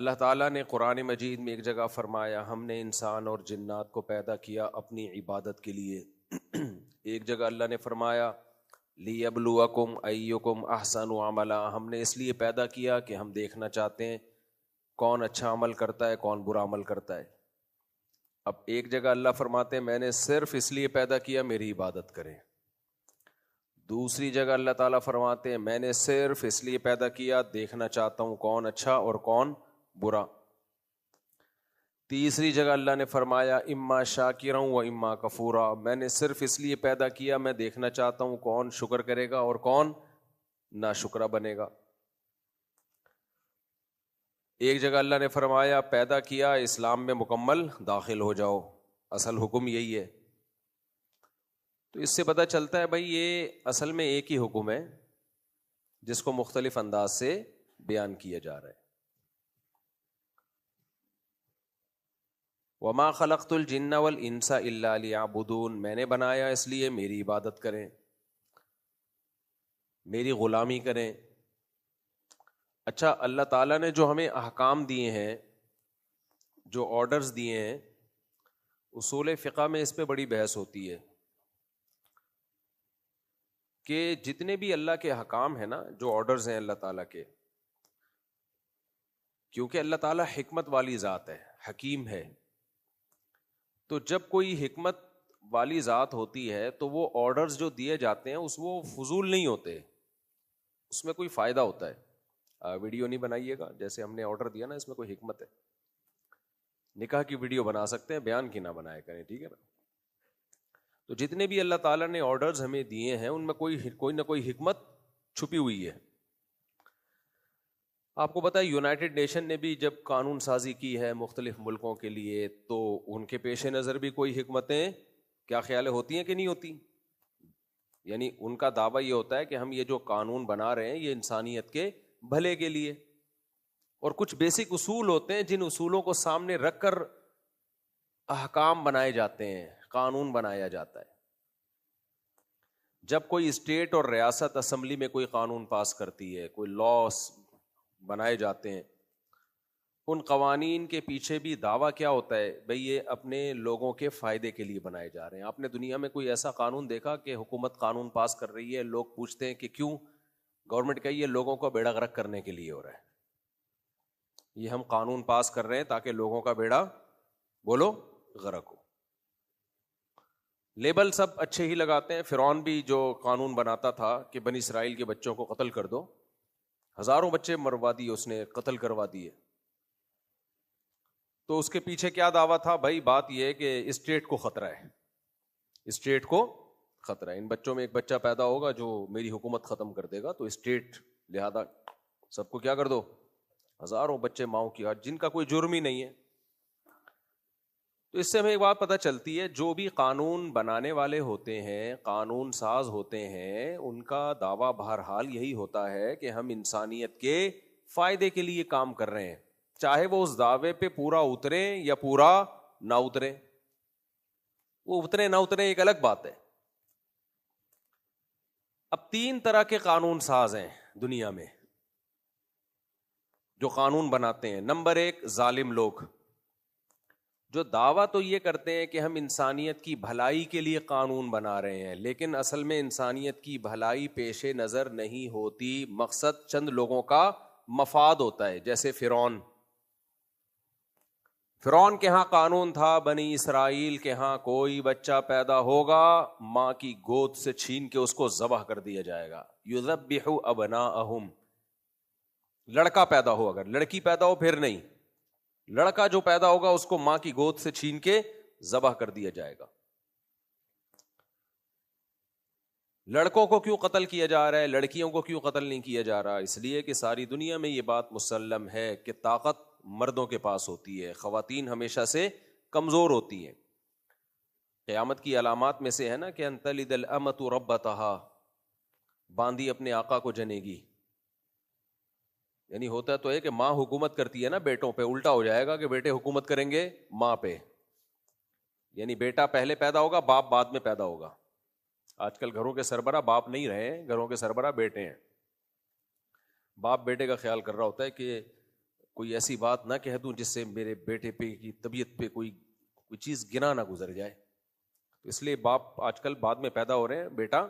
اللہ تعالیٰ نے قرآن مجید میں ایک جگہ فرمایا ہم نے انسان اور جنات کو پیدا کیا اپنی عبادت کے لیے. ایک جگہ اللہ نے فرمایا لیبلوکم ایکم احسن عملا، ہم نے اس لیے پیدا کیا کہ ہم دیکھنا چاہتے ہیں کون اچھا عمل کرتا ہے کون برا عمل کرتا ہے. اب ایک جگہ اللہ فرماتے ہیں میں نے صرف اس لیے پیدا کیا میری عبادت کریں. دوسری جگہ اللہ تعالیٰ فرماتے ہیں میں نے صرف اس لیے پیدا کیا دیکھنا چاہتا ہوں کون اچھا اور کون برا. تیسری جگہ اللہ نے فرمایا اما شاکرا و اما کفورا، میں نے صرف اس لیے پیدا کیا میں دیکھنا چاہتا ہوں کون شکر کرے گا اور کون ناشکرا بنے گا. ایک جگہ اللہ نے فرمایا پیدا کیا اسلام میں مکمل داخل ہو جاؤ، اصل حکم یہی ہے. تو اس سے پتہ چلتا ہے بھائی یہ اصل میں ایک ہی حکم ہے جس کو مختلف انداز سے بیان کیا جا رہا ہے. وما خلقت الجن والانس الا لیعبدون، میں نے بنایا اس لیے میری عبادت کریں میری غلامی کریں. اچھا اللہ تعالیٰ نے جو ہمیں احکام دیے ہیں جو آرڈرز دیے ہیں، اصول فقہ میں اس پہ بڑی بحث ہوتی ہے کہ جتنے بھی اللہ کے احکام ہیں نا جو آرڈرز ہیں اللہ تعالیٰ کے، کیونکہ اللہ تعالیٰ حکمت والی ذات ہے حکیم ہے، تو جب کوئی حکمت والی ذات ہوتی ہے تو وہ آرڈرز جو دیے جاتے ہیں وہ فضول نہیں ہوتے، اس میں کوئی فائدہ ہوتا ہے. ویڈیو نہیں بنائیے گا جیسے ہم نے آرڈر دیا نا، اس میں کوئی حکمت ہے. نکاح کی ویڈیو بنا سکتے ہیں بیان کی نہ بنائے کریں، ٹھیک ہے نا. تو جتنے بھی اللہ تعالیٰ نے آرڈرز ہمیں دیے ہیں ان میں کوئی نہ کوئی حکمت چھپی ہوئی ہے. آپ کو پتہ ہے یونائٹڈ نیشن نے بھی جب قانون سازی کی ہے مختلف ملکوں کے لیے تو ان کے پیش نظر بھی کوئی حکمتیں کیا خیال ہوتی ہیں کہ نہیں ہوتی. یعنی ان کا دعویٰ یہ ہوتا ہے کہ ہم یہ جو قانون بنا رہے ہیں یہ انسانیت کے بھلے کے لیے، اور کچھ بیسک اصول ہوتے ہیں جن اصولوں کو سامنے رکھ کر احکام بنائے جاتے ہیں قانون بنایا جاتا ہے. جب کوئی اسٹیٹ اور ریاست اسمبلی میں کوئی قانون پاس کرتی ہے کوئی لاس بنائے جاتے ہیں، ان قوانین کے پیچھے بھی دعویٰ کیا ہوتا ہے بھئی یہ اپنے لوگوں کے فائدے کے لیے بنائے جا رہے ہیں. آپ نے دنیا میں کوئی ایسا قانون دیکھا کہ حکومت قانون پاس کر رہی ہے لوگ پوچھتے ہیں کہ کیوں؟ گورنمنٹ کہی ہے لوگوں کو بیڑا غرق کرنے کے لیے ہو رہا ہے، یہ ہم قانون پاس کر رہے ہیں تاکہ لوگوں کا بیڑا بولو غرق ہو. لیبل سب اچھے ہی لگاتے ہیں. فرعون بھی جو قانون بناتا تھا کہ بنی اسرائیل کے بچوں کو قتل کر دو، ہزاروں بچے مروا دیے اس نے، قتل کروا دیے. تو اس کے پیچھے کیا دعویٰ تھا بھائی؟ بات یہ ہے کہ اسٹیٹ کو خطرہ ہے، اسٹیٹ کو خطرہ ہے، ان بچوں میں ایک بچہ پیدا ہوگا جو میری حکومت ختم کر دے گا تو اسٹیٹ لہذا سب کو کیا کر دو. ہزاروں بچے ماؤں کی جن کا کوئی جرم ہی نہیں ہے. تو اس سے ہمیں ایک بات پتہ چلتی ہے جو بھی قانون بنانے والے ہوتے ہیں قانون ساز ہوتے ہیں ان کا دعویٰ بہرحال یہی ہوتا ہے کہ ہم انسانیت کے فائدے کے لیے کام کر رہے ہیں، چاہے وہ اس دعوے پہ پورا اترے یا پورا نہ اترے. وہ اترے نہ اترے ایک الگ بات ہے. اب 3 طرح کے قانون ساز ہیں دنیا میں جو قانون بناتے ہیں. نمبر 1 ظالم لوگ جو دعویٰ تو یہ کرتے ہیں کہ ہم انسانیت کی بھلائی کے لیے قانون بنا رہے ہیں لیکن اصل میں انسانیت کی بھلائی پیش نظر نہیں ہوتی، مقصد چند لوگوں کا مفاد ہوتا ہے. جیسے فرعون کے ہاں قانون تھا بنی اسرائیل کے ہاں کوئی بچہ پیدا ہوگا ماں کی گود سے چھین کے اس کو ذبح کر دیا جائے گا. یذبح ابناءہم، لڑکا پیدا ہو، اگر لڑکی پیدا ہو پھر نہیں، لڑکا جو پیدا ہوگا اس کو ماں کی گود سے چھین کے ذبح کر دیا جائے گا. لڑکوں کو کیوں قتل کیا جا رہا ہے لڑکیوں کو کیوں قتل نہیں کیا جا رہا؟ اس لیے کہ ساری دنیا میں یہ بات مسلم ہے کہ طاقت مردوں کے پاس ہوتی ہے، خواتین ہمیشہ سے کمزور ہوتی ہیں. قیامت کی علامات میں سے ہے نا کہ ان تلد الامۃ ربتہا، باندی اپنے آقا کو جنے گی. یعنی ہوتا تو ہے کہ ماں حکومت کرتی ہے نا بیٹوں پہ، الٹا ہو جائے گا کہ بیٹے حکومت کریں گے ماں پہ. یعنی بیٹا پہلے پیدا ہوگا باپ بعد میں پیدا ہوگا. آج کل گھروں کے سربراہ باپ نہیں رہے، گھروں کے سربراہ بیٹے ہیں. باپ بیٹے کا خیال کر رہا ہوتا ہے کہ کوئی ایسی بات نہ کہہ دوں جس سے میرے بیٹے پہ کی طبیعت پہ کوئی چیز گنا نہ گزر جائے. اس لیے باپ آج کل بعد میں پیدا ہو رہے ہیں, بیٹا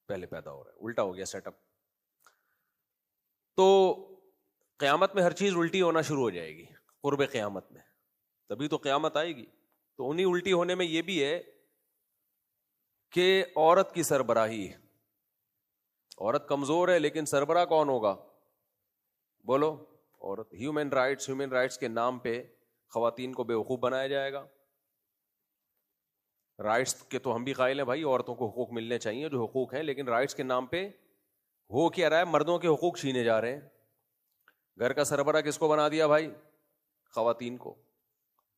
پہلے پیدا ہو رہا ہے, الٹا ہو گیا سیٹ اپ. تو قیامت میں ہر چیز الٹی ہونا شروع ہو جائے گی, قرب قیامت میں, تبھی تو قیامت آئے گی. تو انہی الٹی ہونے میں یہ بھی ہے کہ عورت کی سربراہی, عورت کمزور ہے لیکن سربراہ کون ہوگا؟ بولو, عورت. ہیومن رائٹس کے نام پہ خواتین کو بیوقوف بنایا جائے گا. رائٹس کے تو ہم بھی قائل ہیں بھائی, عورتوں کو حقوق ملنے چاہیے جو حقوق ہیں, لیکن رائٹس کے نام پہ ہو کیا رہا ہے؟ مردوں کے حقوق چھینے جا رہے ہیں. گھر کا سربراہ کس کو بنا دیا بھائی؟ خواتین کو.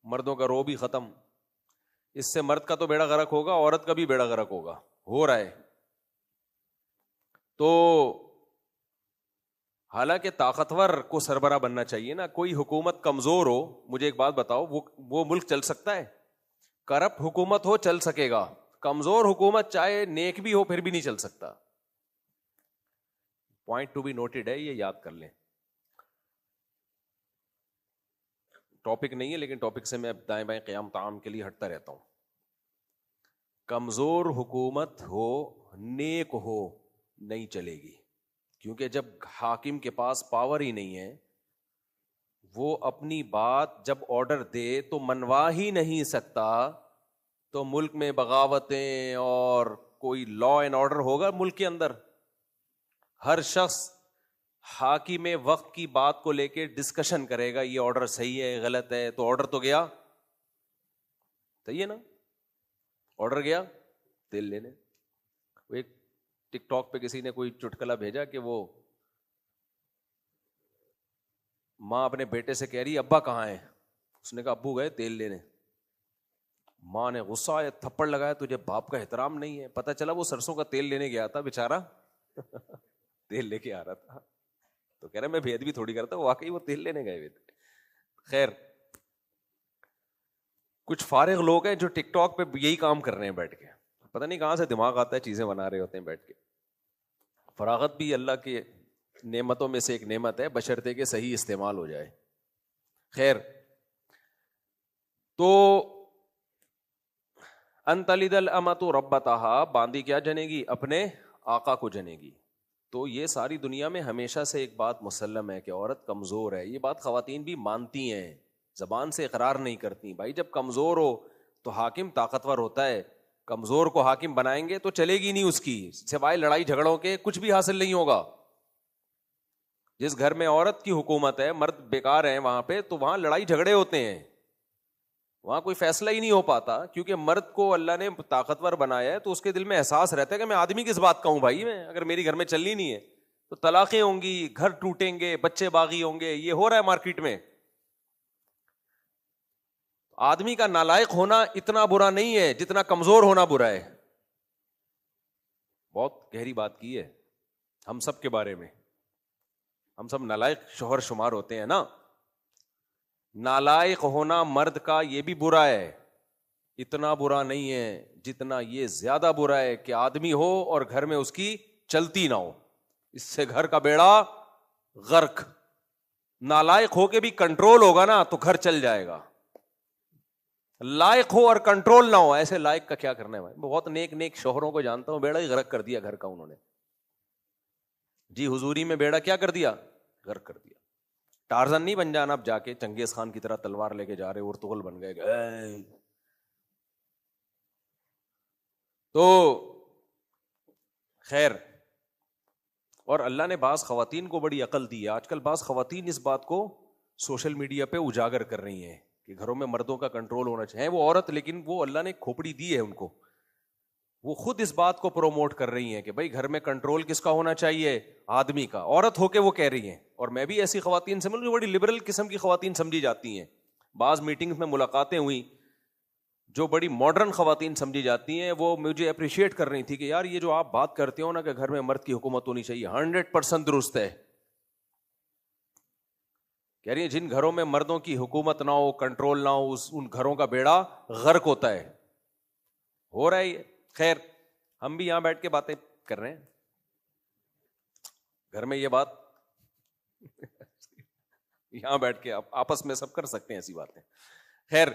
مردوں کا رو بھی ختم. اس سے مرد کا تو بیڑا غرق ہوگا, عورت کا بھی بیڑا غرق ہوگا, ہو رہا ہے. تو حالانکہ طاقتور کو سربراہ بننا چاہیے نا. کوئی حکومت کمزور ہو, مجھے ایک بات بتاؤ, وہ ملک چل سکتا ہے؟ کرپٹ حکومت ہو چل سکے گا, کمزور حکومت چاہے نیک بھی ہو پھر بھی نہیں چل سکتا. پوائنٹ ٹو بی نوٹڈ ہے, یہ یاد کر لیں. ٹاپک نہیں ہے لیکن ٹاپک سے میں دائیں بائیں قیام طعام کے لیے ہٹتا رہتا ہوں. کمزور حکومت ہو, نیک ہو, نہیں چلے گی. کیونکہ جب حاکم کے پاس پاور ہی نہیں ہے, وہ اپنی بات جب آرڈر دے تو منوا ہی نہیں سکتا, تو ملک میں بغاوتیں اور کوئی لا اینڈ آرڈر ہوگا ملک کے اندر؟ ہر شخص حاکم وقت کی بات کو لے کے ڈسکشن کرے گا, یہ آرڈر صحیح ہے غلط ہے. تو آرڈر تو گیا, صحیح ہے نا, آرڈر گیا تیل لینے. وہ ایک ٹک ٹاک پہ کسی نے کوئی چٹکلا بھیجا کہ وہ ماں اپنے بیٹے سے کہہ رہی ابا کہاں ہیں؟ اس نے کہا ابو گئے تیل لینے. ماں نے غصہ آیا, تھپڑ لگایا, تجھے باپ کا احترام نہیں ہے. پتہ چلا وہ سرسوں کا تیل لینے گیا تھا بیچارہ, تیل لے کے آ رہا تھا. تو کہہ رہا میں بھید بھی تھوڑی کرتا, واقعی وہ تیل لینے گئے ہوئے تھے. خیر, کچھ فارغ لوگ ہیں جو ٹک ٹاک پہ یہی کام کر رہے ہیں بیٹھ کے, پتہ نہیں کہاں سے دماغ آتا ہے, چیزیں بنا رہے ہوتے ہیں بیٹھ کے. فراغت بھی اللہ کی نعمتوں میں سے ایک نعمت ہے, بشرطے کہ صحیح استعمال ہو جائے. خیر, تو ان تلد الامۃ ربتہا, باندی کیا جنے گی؟ اپنے آقا کو جنے گی. تو یہ ساری دنیا میں ہمیشہ سے ایک بات مسلم ہے کہ عورت کمزور ہے. یہ بات خواتین بھی مانتی ہیں, زبان سے اقرار نہیں کرتی. بھائی جب کمزور ہو تو حاکم طاقتور ہوتا ہے, کمزور کو حاکم بنائیں گے تو چلے گی نہیں اس کی, سوائے لڑائی جھگڑوں کے کچھ بھی حاصل نہیں ہوگا. جس گھر میں عورت کی حکومت ہے, مرد بیکار ہیں وہاں پہ, تو وہاں لڑائی جھگڑے ہوتے ہیں, وہاں کوئی فیصلہ ہی نہیں ہو پاتا. کیونکہ مرد کو اللہ نے طاقتور بنایا ہے تو اس کے دل میں احساس رہتا ہے کہ میں آدمی کس بات کا ہوں بھائی, میں اگر میری گھر میں چلنی نہیں ہے تو طلاقیں ہوں گی, گھر ٹوٹیں گے, بچے باغی ہوں گے. یہ ہو رہا ہے مارکیٹ میں. آدمی کا نالائق ہونا اتنا برا نہیں ہے جتنا کمزور ہونا برا ہے. بہت گہری بات کی ہے ہم سب کے بارے میں. ہم سب نالائق شوہر شمار ہوتے ہیں نا. نالائق ہونا مرد کا یہ بھی برا ہے, اتنا برا نہیں ہے جتنا یہ زیادہ برا ہے کہ آدمی ہو اور گھر میں اس کی چلتی نہ ہو. اس سے گھر کا بیڑا غرق. نالائق ہو کے بھی کنٹرول ہوگا نا تو گھر چل جائے گا. لائق ہو اور کنٹرول نہ ہو, ایسے لائق کا کیا کرنا ہے بھائی. بہت نیک نیک شوہروں کو جانتا ہوں, بیڑا ہی غرق کر دیا گھر کا انہوں نے. جی حضوری میں بیڑا کیا کر دیا؟ غرق کر دیا. ٹارزن نہیں بن جانا اب جا کے چنگیز خان کی طرح تلوار لے کے جا رہے, ارطغرل بن گئے. تو خیر, اور اللہ نے بعض خواتین کو بڑی عقل دی ہے. آج کل بعض خواتین اس بات کو سوشل میڈیا پہ اجاگر کر رہی ہیں کہ گھروں میں مردوں کا کنٹرول ہونا چاہیے. وہ عورت, لیکن وہ اللہ نے کھوپڑی دی ہے ان کو, وہ خود اس بات کو پروموٹ کر رہی ہیں کہ بھائی گھر میں کنٹرول کس کا ہونا چاہیے؟ آدمی کا. عورت ہو کے وہ کہہ رہی ہیں. اور میں بھی ایسی خواتین سے ملوں جو بڑی لبرل قسم کی خواتین سمجھی جاتی ہیں. بعض میٹنگز میں ملاقاتیں ہوئی جو بڑی ماڈرن خواتین سمجھی جاتی ہیں, وہ مجھے اپریشیٹ کر رہی تھی کہ یار یہ جو آپ بات کرتے ہو نا کہ گھر میں مرد کی حکومت ہونی چاہیے, 100% درست ہے. کہہ رہی ہیں جن گھروں میں مردوں کی حکومت نہ ہو, کنٹرول نہ ہو, ان گھروں کا بیڑا غرق ہوتا ہے. ہو رہا ہے یہ. خیر, ہم بھی یہاں بیٹھ کے باتیں کر رہے ہیں, گھر میں یہ بات یہاں بیٹھ کے آپ آپس میں سب کر سکتے ہیں ایسی باتیں. خیر